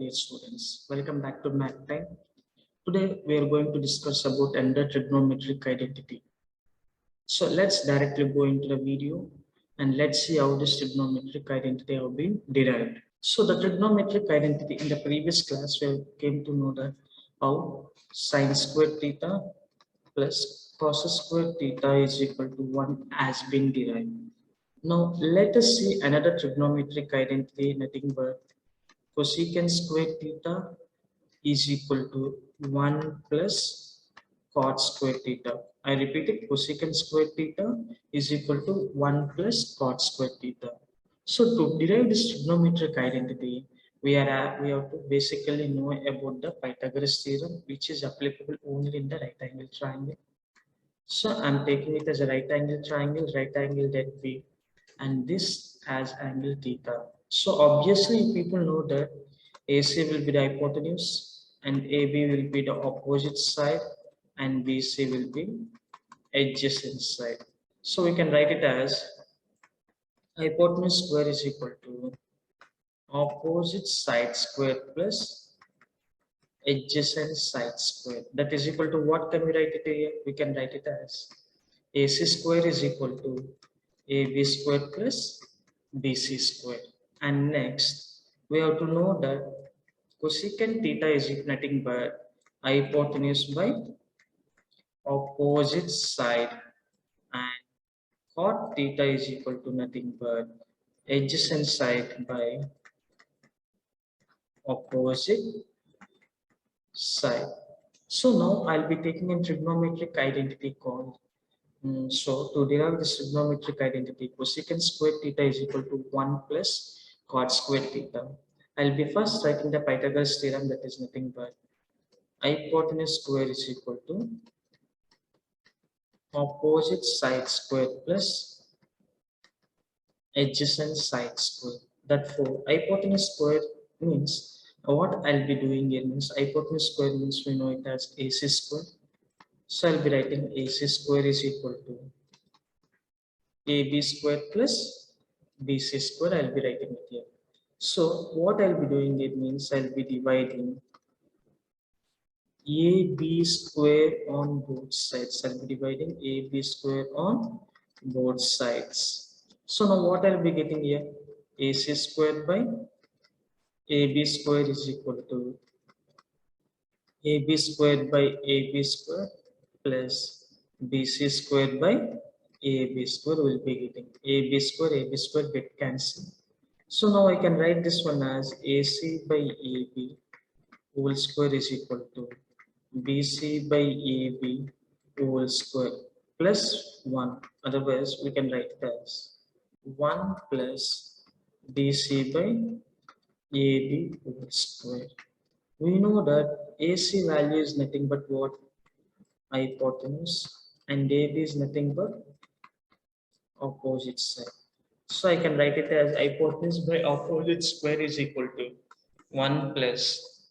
dear students. Welcome back to Math Time. Today we are going to discuss about under trigonometric identity. So let's directly go into the video and let's see how this trigonometric identity have been derived. So the trigonometric identity in the previous class we came to know that how sine squared theta plus cos squared theta is equal to 1 has been derived. Now let us see another trigonometric identity, nothing but cosecant squared theta is equal to 1 plus cot squared theta. I repeat it, cosecant squared theta is equal to 1 plus cot squared theta. So to derive this trigonometric identity, we have to basically know about the Pythagoras theorem, which is applicable only in the right angle triangle. So I'm taking it as a right angle triangle that B, and this as angle theta. So obviously people know that AC will be the hypotenuse and AB will be the opposite side and BC will be adjacent side. So we can write it as hypotenuse square is equal to opposite side square plus adjacent side square. That is equal to what can we write it here? We can write it as AC square is equal to AB square plus BC square. And next, we have to know that cosecant theta is nothing but hypotenuse by opposite side and cot theta is equal to nothing but adjacent side by opposite side. So now I'll be taking a trigonometric identity called so to derive this trigonometric identity, cosecant squared theta is equal to 1 plus cot squared theta. I'll be first writing the Pythagoras theorem, that is nothing but hypotenuse square is equal to opposite side square plus adjacent side square. Therefore, hypotenuse square means what I'll be doing here means hypotenuse square means we know it as AC square. So I'll be writing AC square is equal to AB square plus BC square. I'll be writing it here. So what I'll be doing it means I'll be dividing AB square on both sides. I'll be dividing AB square on both sides. So now what I'll be getting here? AC square by AB square is equal to AB square by AB square plus BC square by AB square. Will be getting AB square get cancelled. So now I can write this one as AC by AB whole square is equal to BC by AB whole square plus 1. Otherwise, we can write it as 1 plus BC by AB whole square. We know that AC value is nothing but what? Hypotenuse, and AB is nothing but opposite side. So I can write it as hypotenuse by opposite square is equal to 1 plus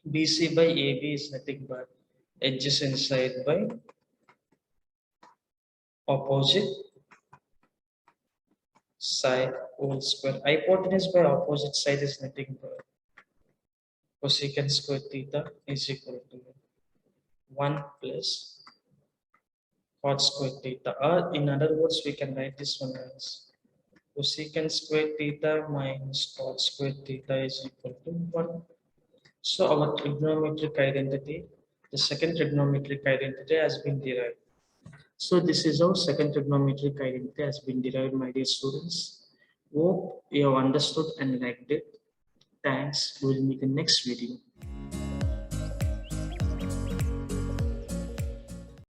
BC by AB is nothing but adjacent side by opposite side whole square. Hypotenuse by opposite side is nothing but cosecant square theta is equal to 1 plus cot square theta. Or in other words, we can write this one as cosecant square theta minus cot square theta is equal to 1. So our trigonometric identity, the second trigonometric identity has been derived. So this is how second trigonometric identity has been derived, my dear students. Hope you have understood and liked it. Thanks. We will meet in the next video.